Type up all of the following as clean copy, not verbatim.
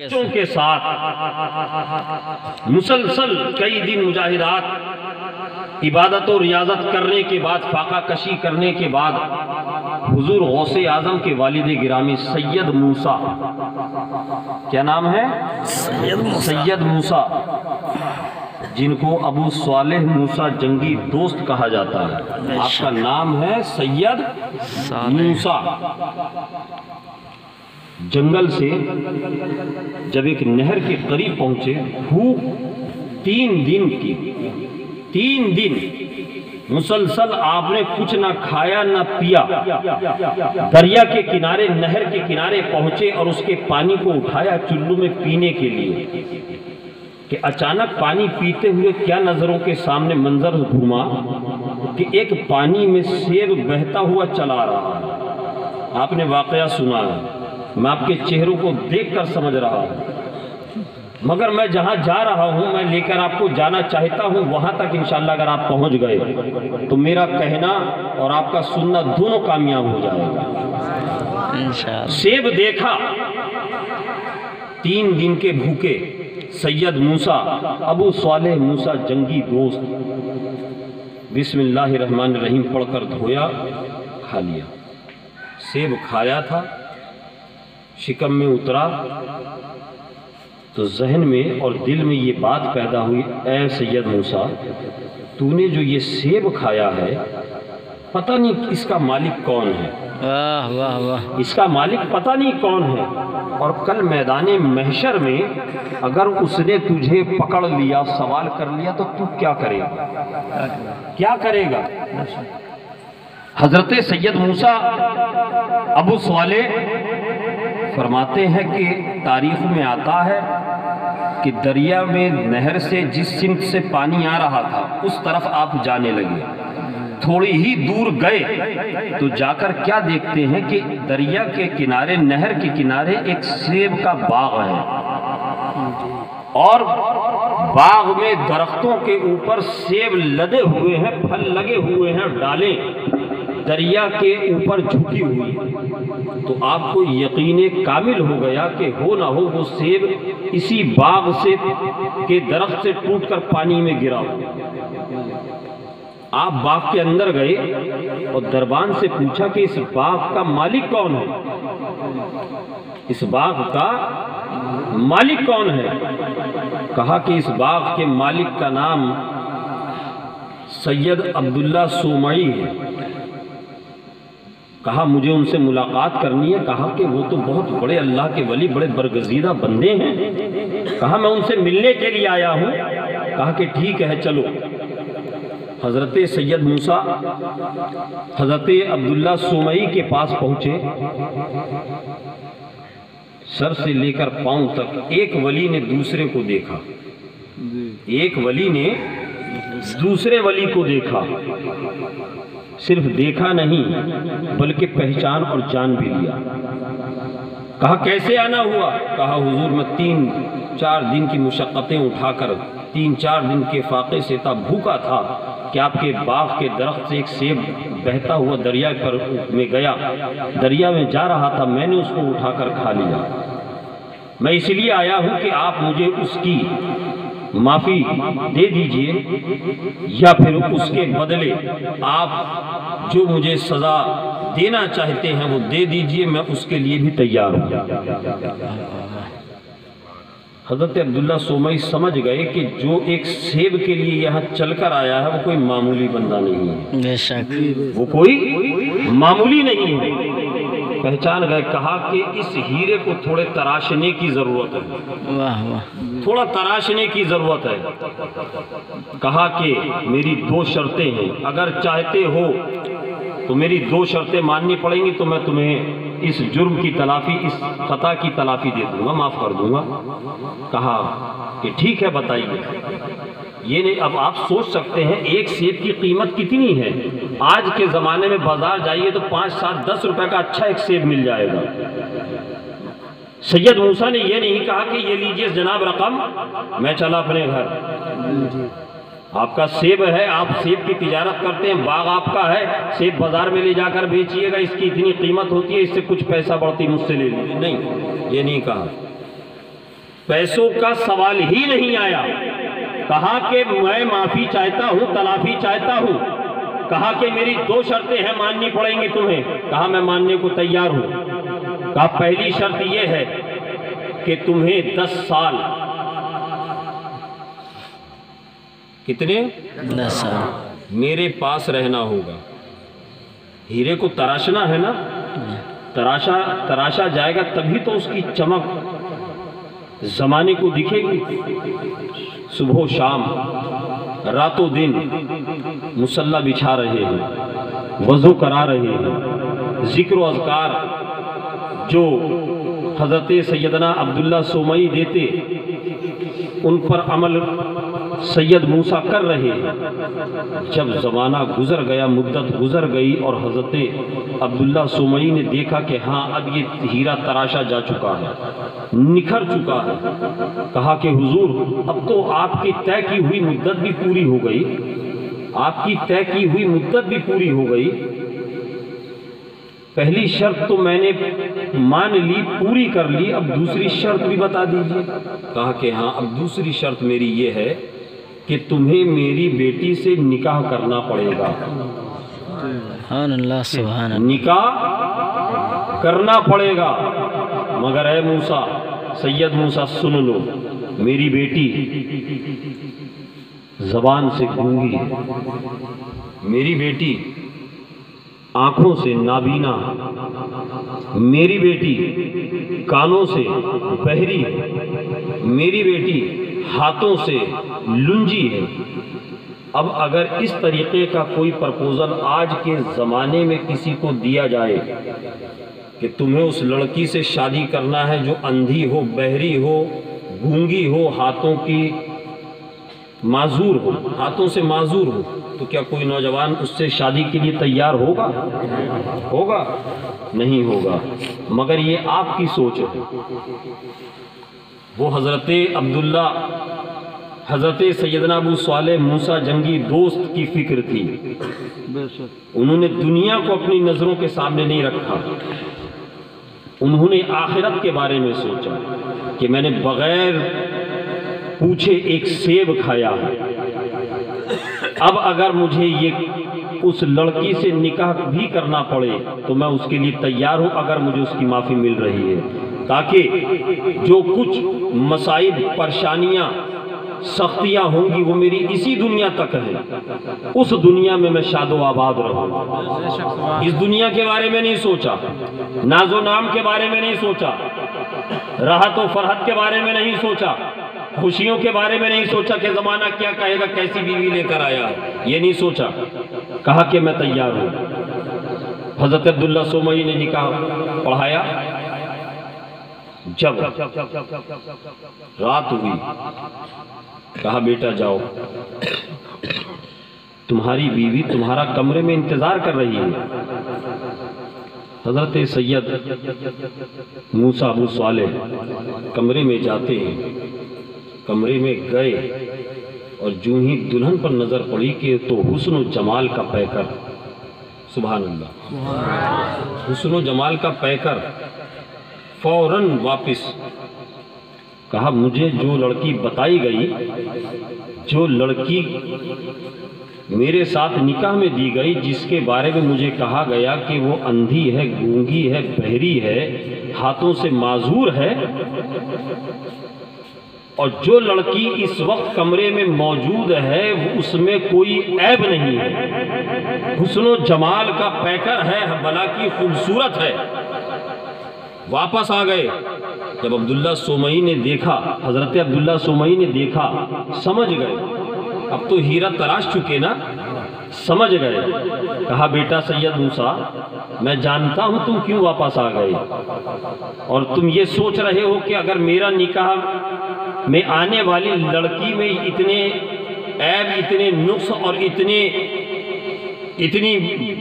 کے ساتھ مسلسل کئی دن مجاہدات، عبادت و ریاضت کرنے کے بعد، فاقہ کشی کرنے کے بعد حضور غوث اعظم کے والد گرامی سید موسیٰ، کیا نام ہے؟ سید موسیٰ، جن کو ابو صالح موسیٰ جنگی دوست کہا جاتا ہے۔ آپ کا نام ہے سید موسیٰ۔ جنگل سے جب ایک نہر کے قریب پہنچے، بھوک 3 دن مسلسل آپ نے کچھ نہ کھایا نہ پیا، دریا کے کنارے، نہر کے کنارے پہنچے اور اس کے پانی کو اٹھایا چلو میں پینے کے لیے، کہ اچانک پانی پیتے ہوئے کیا نظروں کے سامنے منظر گھوما کہ ایک پانی میں سیب بہتا ہوا چلا رہا ہے۔ آپ نے واقعہ سنا ہے، میں آپ کے چہروں کو دیکھ کر سمجھ رہا ہوں، مگر میں جہاں جا رہا ہوں، میں لے کر آپ کو جانا چاہتا ہوں، وہاں تک انشاءاللہ اگر آپ پہنچ گئے تو میرا کہنا اور آپ کا سننا دونوں کامیاب ہو جائے گا۔ سیب دیکھا، 3 دن کے بھوکے سید موسیٰ، ابو صالح موسیٰ جنگی دوست، بسم اللہ الرحمن الرحیم پڑھ کر دھویا، کھا لیا۔ سیب کھایا تھا، شکم میں اترا تو ذہن میں اور دل میں یہ بات پیدا ہوئی، اے سید موسیٰ، تو نے جو یہ سیب کھایا ہے، پتہ نہیں اس کا مالک کون ہے، اس کا مالک پتہ نہیں کون ہے، اور کل میدان محشر میں اگر اس نے تجھے پکڑ لیا، سوال کر لیا تو تو کیا کرے گا؟ کیا کرے گا؟ حضرت سید موسیٰ ابو صالح فرماتے ہیں کہ تاریخ میں آتا ہے کہ دریا میں نہر سے جس سمت سے پانی آ رہا تھا اس طرف آپ جانے لگے، تھوڑی ہی دور گئے تو جا کر کیا دیکھتے ہیں کہ دریا کے کنارے، نہر کے کنارے ایک سیب کا باغ ہے، اور باغ میں درختوں کے اوپر سیب لدے ہوئے ہیں، پھل لگے ہوئے ہیں، ڈالیں دریا کے اوپر جھکی ہوئی، تو آپ کو یقین کامل ہو گیا کہ ہو نہ ہو وہ سیب اسی باغ سے کے درخت سے ٹوٹ کر پانی میں گرا ہو۔ آپ باغ کے اندر گئے اور دربان سے پوچھا کہ اس باغ کا مالک کون ہے؟ اس باغ کا مالک کون ہے؟ کہا کہ اس باغ کے مالک کا نام سید عبداللہ سومعی ہے۔ کہا مجھے ان سے ملاقات کرنی ہے۔ کہا کہ وہ تو بہت بڑے اللہ کے ولی، بڑے برگزیدہ بندے ہیں۔ کہا میں ان سے ملنے کے لیے آیا ہوں۔ کہا کہ ٹھیک ہے چلو۔ حضرت سید موسیٰ حضرت عبداللہ سومعی کے پاس پہنچے، سر سے لے کر پاؤں تک ایک ولی نے دوسرے کو دیکھا، ایک ولی نے دوسرے ولی کو دیکھا، صرف دیکھا نہیں بلکہ پہچان اور جان بھی لیا۔ کہا کیسے آنا ہوا؟ کہا حضور میں 3-4 دن کی مشقتیں اٹھا کر 3-4 دن کے فاقے سے تھا، بھوکا تھا کہ آپ کے باغ کے درخت سے ایک سیب بہتا ہوا دریا پر میں گیا، دریا میں جا رہا تھا، میں نے اس کو اٹھا کر کھا لیا۔ میں اس لیے آیا ہوں کہ آپ مجھے اس کی معافی دے دیجئے، یا پھر اس کے بدلے آپ جو مجھے سزا دینا چاہتے ہیں وہ دے دیجئے، میں اس کے لیے بھی تیار ہوں۔ حضرت عبداللہ سومعی سمجھ گئے کہ جو ایک سیب کے لیے یہاں چل کر آیا ہے وہ کوئی معمولی بندہ نہیں ہے، بے شک وہ کوئی معمولی نہیں ہے۔ پہچان گئے۔ کہا کہ اس ہیرے کو تھوڑے تراشنے کی ضرورت ہے، تھوڑا تراشنے کی ضرورت ہے۔ کہا کہ میری 2 شرطیں ہیں، اگر چاہتے ہو تو میری 2 شرطیں ماننی پڑیں گی تو میں تمہیں اس جرم کی تلافی، اس خطا کی تلافی دے دوں گا، معاف کر دوں گا۔ کہا کہ ٹھیک ہے بتائیے۔ یہ نہیں، اب آپ سوچ سکتے ہیں ایک سیب کی قیمت کتنی ہے۔ آج کے زمانے میں بازار جائیے تو 5-7-10 روپے کا اچھا ایک سیب مل جائے گا۔ سید موسیٰ نے یہ نہیں کہا کہ یہ لیجئے جناب رقم، میں چلا اپنے گھر۔ آپ کا سیب ہے، آپ سیب کی تجارت کرتے ہیں، باغ آپ کا ہے، سیب بازار میں لے جا کر بیچیے گا، اس کی اتنی قیمت ہوتی ہے، اس سے کچھ پیسہ بڑھتی مجھ سے لے لیجیے، نہیں، یہ نہیں کہا۔ پیسوں کا سوال ہی نہیں آیا. کہا کہ میں معافی چاہتا ہوں، تلافی چاہتا ہوں. کہا کہ میری 2 شرطیں ہیں، ماننی پڑیں گی تمہیں. کہا میں ماننے کو تیار ہوں. کہا پہلی شرط یہ ہے کہ تمہیں 10 سال. کتنے؟ 10 سال میرے پاس رہنا ہوگا. ہیرے کو تراشنا ہے نا، تراشا جائے گا تبھی تو اس کی چمک زمانے کو دکھے گی. صبح و شام، رات و دن مصلی بچھا رہے ہیں، وضو کرا رہے ہیں، ذکر و اذکار جو حضرت سیدنا عبداللہ سومئی دیتے ان پر عمل سید موسیٰ کر رہے ہیں. جب زمانہ گزر گیا، مدت گزر گئی اور حضرت عبداللہ سومئی نے دیکھا کہ ہاں اب یہ ہیرا تراشا جا چکا ہے، نکھر چکا ہے. کہا کہ حضور اب تو آپ کی طے کی ہوئی مدت بھی پوری ہو گئی، آپ کی طے کی ہوئی مدت بھی پوری ہو گئی. پہلی شرط تو میں نے مان لی، پوری کر لی، اب دوسری شرط بھی بتا دیجیے. کہا کہ ہاں اب دوسری شرط میری یہ ہے کہ تمہیں میری بیٹی سے نکاح کرنا پڑے گا. سبحان اللہ، سبحان اللہ. نکاح کرنا پڑے گا. مگر اے موسیٰ، سید موسیٰ سن لو، میری بیٹی زبان سے گونگی ہے، میری بیٹی آنکھوں سے نابینا، میری بیٹی کانوں سے بہری ہے، میری بیٹی ہاتھوں سے لنجی ہے. اب اگر اس طریقے کا کوئی پرپوزل آج کے زمانے میں کسی کو دیا جائے کہ تمہیں اس لڑکی سے شادی کرنا ہے جو اندھی ہو، بہری ہو، گونگی ہو، ہاتھوں کی معذور ہو، ہاتھوں سے معذور ہو، تو کیا کوئی نوجوان اس سے شادی کے لیے تیار ہوگا؟ ہوگا؟ نہیں ہوگا. مگر یہ آپ کی سوچ ہے. وہ حضرت عبداللہ، حضرت سیدنا ابو صالح موسیٰ جنگی دوست کی فکر تھی. انہوں نے دنیا کو اپنی نظروں کے سامنے نہیں رکھا. انہوں نے آخرت کے بارے میں سوچا کہ میں نے بغیر پوچھے ایک سیب کھایا ہے، اب اگر مجھے یہ اس لڑکی سے نکاح بھی کرنا پڑے تو میں اس کے لیے تیار ہوں اگر مجھے اس کی معافی مل رہی ہے، تاکہ جو کچھ مصائب، پریشانیاں، سختیاں ہوں گی وہ میری اسی دنیا تک ہے، اس دنیا میں میں شاد و آباد رہوں. اس دنیا کے بارے میں نہیں سوچا، ناز و نام کے بارے میں نہیں سوچا، راحت و فرحت کے بارے میں نہیں سوچا، خوشیوں کے بارے میں نہیں سوچا کہ زمانہ کیا کہے گا، کیسی بیوی لے کر آیا ہے، یہ نہیں سوچا. کہا کہ میں تیار ہوں. حضرت عبداللہ سومئی نے نکاح پڑھایا. جب رات ہوئی کہا بیٹا جاؤ، تمہاری بیوی تمہارا کمرے میں انتظار کر رہی ہے. حضرت سید موسیٰ ابو صالح کمرے میں جاتے ہیں. کمرے میں گئے اور جو ہی دلہن پر نظر پڑی کہ تو حسن و جمال کا پیکر، سبحان اللہ، حسن و جمال کا پیکر. فوراً واپس کہا مجھے جو لڑکی بتائی گئی، جو لڑکی میرے ساتھ نکاح میں دی گئی، جس کے بارے میں مجھے کہا گیا کہ وہ اندھی ہے، گونگی ہے، بہری ہے، ہاتھوں سے معذور ہے، اور جو لڑکی اس وقت کمرے میں موجود ہے اس میں کوئی عیب نہیں ہے، حسن و جمال کا پیکر ہے، بلا کی خوبصورت ہے. واپس آ گئے. جب عبداللہ سومئی نے دیکھا، حضرت عبداللہ سومئی نے دیکھا، سمجھ گئے اب تو ہیرا تلاش چکے نا، سمجھ گئے. کہا بیٹا سید موسیٰ، میں جانتا ہوں تم کیوں واپس آ گئے، اور تم یہ سوچ رہے ہو کہ اگر میرا نکاح میں آنے والی لڑکی میں اتنے عیب، اتنے نقص اور اتنی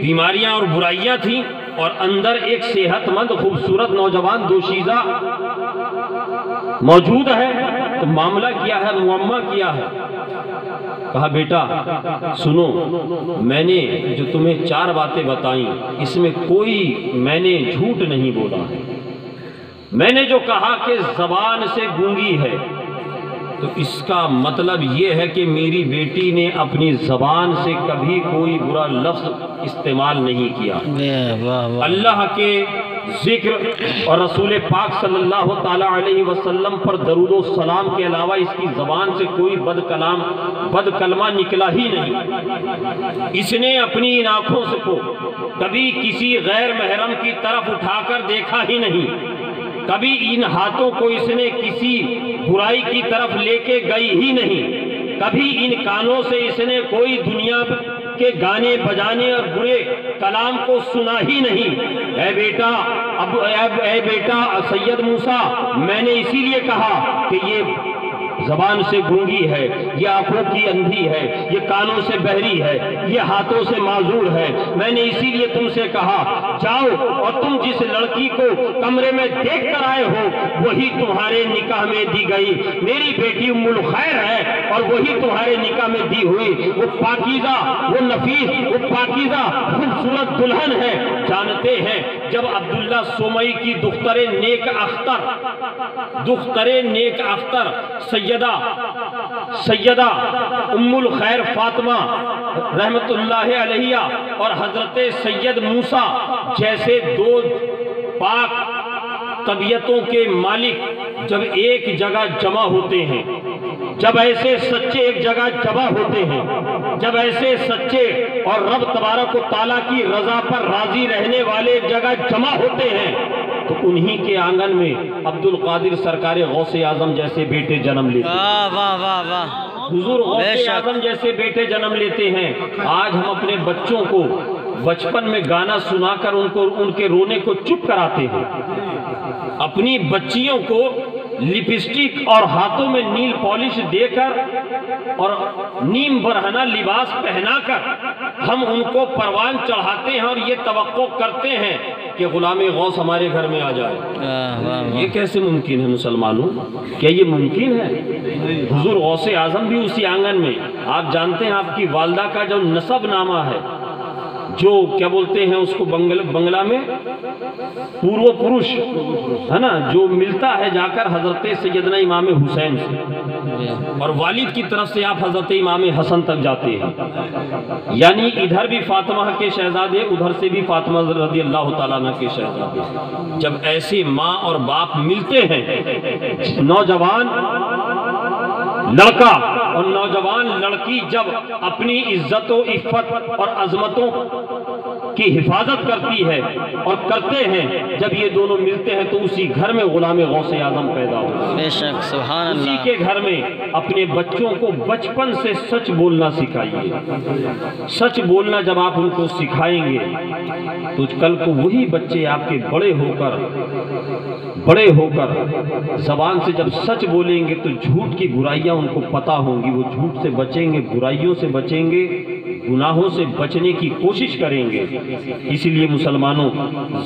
بیماریاں اور برائیاں تھیں، اور اندر ایک صحت مند خوبصورت نوجوان دوشیزہ موجود ہے، تو معاملہ کیا ہے، معمہ کیا ہے. کہا بیٹا سنو، میں نے جو تمہیں 4 باتیں بتائیں اس میں کوئی میں نے جھوٹ نہیں بولا ہے. میں نے جو کہا کہ زبان سے گونگی ہے، تو اس کا مطلب یہ ہے کہ میری بیٹی نے اپنی زبان سے کبھی کوئی برا لفظ استعمال نہیں کیا۔ اللہ کے ذکر اور رسول پاک صلی اللہ تعالی علیہ وسلم پر درود و سلام کے علاوہ اس کی زبان سے کوئی بد کلمہ نکلا ہی نہیں۔ اس نے اپنی ان آنکھوں سے کو کبھی کسی غیر محرم کی طرف اٹھا کر دیکھا ہی نہیں، کبھی ان ہاتھوں کو اس نے کسی برائی کی طرف لے کے گئی ہی نہیں، کبھی ان کانوں سے اس نے کوئی دنیا کے گانے بجانے اور برے کلام کو سنا ہی نہیں۔ اے بیٹا سید موسیٰ، میں نے اسی لیے کہا کہ یہ زبان سے گونگی ہے، یہ آنکھوں کی اندھی ہے، یہ کانوں سے بہری ہے، یہ ہاتھوں سے معذور ہے۔ میں نے اسی لیے تم سے کہا جاؤ اور تم جس لڑکی کو کمرے میں دیکھ کر آئے ہو وہی تمہارے نکاح میں دی گئی میری بیٹی ام الخیر ہے، اور وہی تمہارے نکاح میں دی ہوئی وہ پاکیزہ، وہ نفیس، وہ پاکیزہ خوبصورت دلہن ہے۔ جانتے ہیں جب عبداللہ سومئی کی دختر نیک اختر سیدہ ام الخیر فاطمہ رحمت اللہ علیہ اور حضرت سید موسیٰ جیسے دو پاک طبیعتوں کے مالک جب ایک جگہ جمع ہوتے ہیں، جب ایسے سچے ایک جگہ جمع ہوتے ہیں، جب ایسے سچے اور رب تبارک و تعالیٰ کی رضا پر راضی رہنے والے ایک جگہ جمع ہوتے ہیں، تو انہی کے آنگن میں عبد القادر سرکار غوث اعظم جیسے بیٹے جنم لیتے ہیں۔ حضور غوث اعظم جیسے بیٹے جنم لیتے ہیں۔ آج ہم اپنے بچوں کو بچپن میں گانا سنا کر ان کے رونے کو چپ کراتے ہیں، اپنی بچیوں کو لپسٹک اور ہاتھوں میں نیل پالش دے کر اور نیم برہنہ لباس پہنا کر ہم ان کو پروان چڑھاتے ہیں اور یہ توقع کرتے ہیں کہ غلام غوث ہمارے گھر میں آ جائے۔ یہ کیسے ممکن ہے مسلمانوں؟ کیا یہ ممکن ہے؟ حضور غوث اعظم بھی اسی آنگن میں، آپ جانتے ہیں آپ کی والدہ کا جو نسب نامہ ہے، جو کیا بولتے ہیں اس کو بنگلہ میں پورو پروش ہے نا، جو ملتا ہے جا کر حضرت سیدنا امام حسین سے، اور والد کی طرف سے آپ حضرت امام حسن تک جاتے ہیں، یعنی ادھر بھی فاطمہ کے شہزادے، ادھر سے بھی فاطمہ رضی اللہ تعالیٰ عنہ کے شہزادے۔ جب ایسے ماں اور باپ ملتے ہیں، نوجوان لڑکا اور نوجوان لڑکی جب اپنی عزت و عفت اور عظمتوں کی حفاظت کرتی ہے اور کرتے ہیں، جب یہ دونوں ملتے ہیں تو اسی گھر میں غلام غوث اعظم پیدا ہوتا ہے۔ بے شک سبحان اللہ۔ اسی کے گھر میں اپنے بچوں کو بچپن سے سچ بولنا سکھائیے۔ سچ بولنا جب آپ ان کو سکھائیں گے تو کل کو وہی بچے آپ کے بڑے ہو کر زبان سے جب سچ بولیں گے تو جھوٹ کی برائیاں ان کو پتہ ہوں گی، وہ جھوٹ سے بچیں گے، برائیوں سے بچیں گے، گناہوں سے بچنے کی کوشش کریں گے۔ اسی لیے مسلمانوں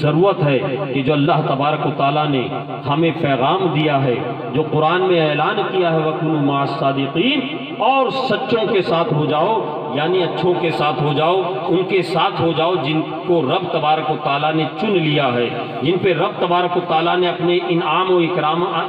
ضرورت ہے کہ جو اللہ تبارک و تعالیٰ نے ہمیں پیغام دیا ہے، جو قرآن میں اعلان کیا ہے وَكُونُوا مَعَ الصَّادِقِينَ، اور سچوں کے ساتھ ہو جاؤ، یعنی اچھوں کے ساتھ ہو جاؤ، ان کے ساتھ ہو جاؤ جن کو رب تبارک و تعالیٰ نے چن لیا ہے، جن پہ رب تبارک و تعالیٰ نے اپنے انعام و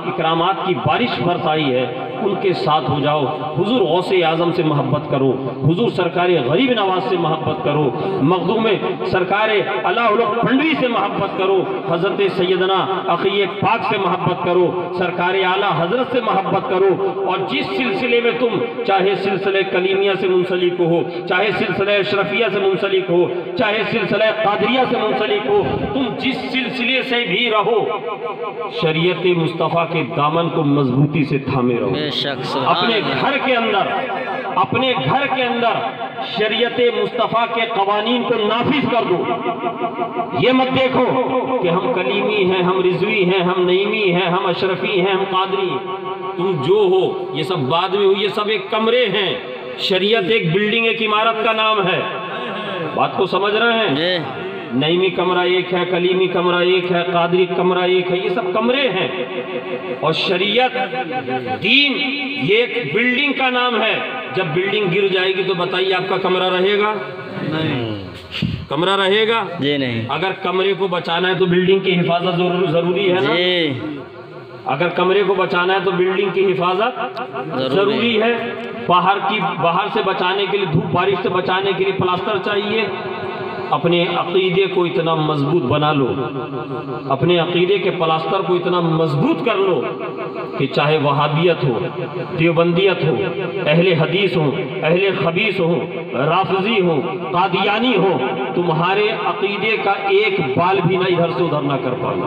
اکرامات کی بارش برسائی ہے، ان کے ساتھ ہو جاؤ۔ حضور غوث اعظم سے محبت کرو، حضور سرکار غریب نواز سے محبت کرو، مخدوم سرکار اللہ پنڈوی سے محبت کرو، حضرت سیدنا عقی پاک سے محبت کرو، سرکار اعلیٰ حضرت سے محبت کرو، اور جس سلسلے میں تم چاہے سلسلہ کلیمیہ سے منسلک ہو، چاہے سلسلہ اشرفیہ سے منسلک ہو، چاہے سلسلہ قادریہ سے منسلک ہو، تم جس سلسلے سے بھی رہو، شریعت مصطفیٰ کے دامن کو مضبوطی سے تھامے رہو۔ اپنے گھر کے اندر شریعت مصطفیٰ کے قوانین کو نافذ کر دو۔ یہ مت دیکھو کہ ہم کلیمی ہیں، ہم رضوی ہیں، ہم نعیمی ہیں، ہم اشرفی ہیں، ہم قادری ہیں۔ تم جو ہو یہ سب بعد میں ہو، یہ سب ایک کمرے ہیں۔ شریعت ایک بلڈنگ، ایک عمارت کا نام ہے۔ بات کو سمجھ رہے ہیں؟ نعیمی کمرہ ایک ہے، کلیمی کمرہ ایک ہے، قادری کمرہ ایک ہے، یہ سب کمرے ہیں۔ اور شریعت دین یہ ایک بلڈنگ کا نام ہے۔ جب بلڈنگ گر جائے گی تو بتائیے آپ کا کمرہ رہے گا؟ نہیں۔ کمرہ رہے گا؟ جی نہیں. اگر کمرے کو بچانا ہے تو بلڈنگ کی حفاظت ضروری ہے نا؟ جی اگر کمرے کو بچانا ہے تو بلڈنگ کی حفاظت ضروری ہے. باہر سے بچانے کے لیے، دھوپ بارش سے بچانے کے لیے پلاسٹر چاہیے. اپنے عقیدے کو اتنا مضبوط بنا لو، اپنے عقیدے کے پلاسٹر کو اتنا مضبوط کر لو کہ چاہے وہابیت ہو، دیوبندیت ہو، اہل حدیث ہو، اہل خبیث ہو، رافضی ہو، قادیانی ہو، تمہارے عقیدے کا ایک بال بھی نہ ادھر سے ادھر نہ کر پائیں،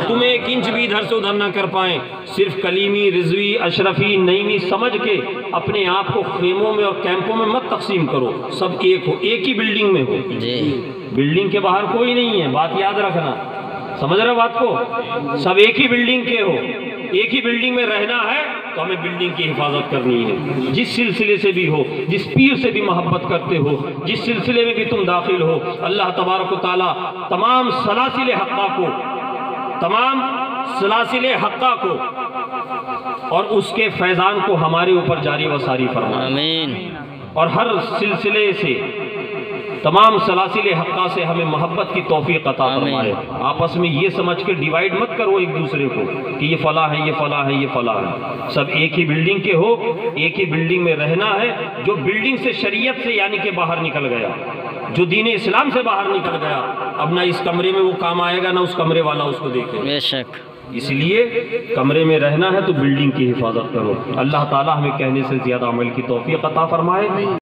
تم 1 انچ بھی ادھر سے ادھر نہ کر پائیں. صرف کلیمی، رضوی، اشرفی، نعیمی سمجھ کے اپنے آپ کو خیموں میں اور کیمپوں میں مت تقسیم کرو. سب ایک ہو، ایک ہی بلڈنگ میں ہو. بلڈنگ کے باہر کوئی نہیں ہے، بات یاد رکھنا. سمجھ رہے بات کو؟ سب ایک ہی بلڈنگ کے ہو. ایک ہی بلڈنگ میں رہنا ہے تو ہمیں بلڈنگ کی حفاظت کرنی ہے. جس سلسلے سے بھی ہو، جس پیر سے بھی محبت کرتے ہو، جس سلسلے میں بھی تم داخل ہو، اللہ تبارک و تعالی تمام سلاسل حقہ کو اور اس کے فیضان کو ہمارے اوپر جاری و ساری فرمائے. آمین. اور ہر سلسلے سے، تمام سلاسل حقہ سے ہمیں محبت کی توفیق عطا فرمائے. آپس میں یہ سمجھ کے ڈیوائیڈ مت کرو ایک دوسرے کو کہ یہ فلاں ہے، یہ فلاں ہے، یہ فلاں ہے. سب ایک ہی بلڈنگ کے ہو، ایک ہی بلڈنگ میں رہنا ہے. جو بلڈنگ سے، شریعت سے یعنی کہ باہر نکل گیا، جو دین اسلام سے باہر نکل گیا، اب نہ اس کمرے میں وہ کام آئے گا، نہ اس کمرے والا اس کو دیکھے. بے شک. اس لیے کمرے میں رہنا ہے تو بلڈنگ کی حفاظت کرو. اللہ تعالی ہمیں کہنے سے زیادہ عمل کی توفیق عطا فرمائے.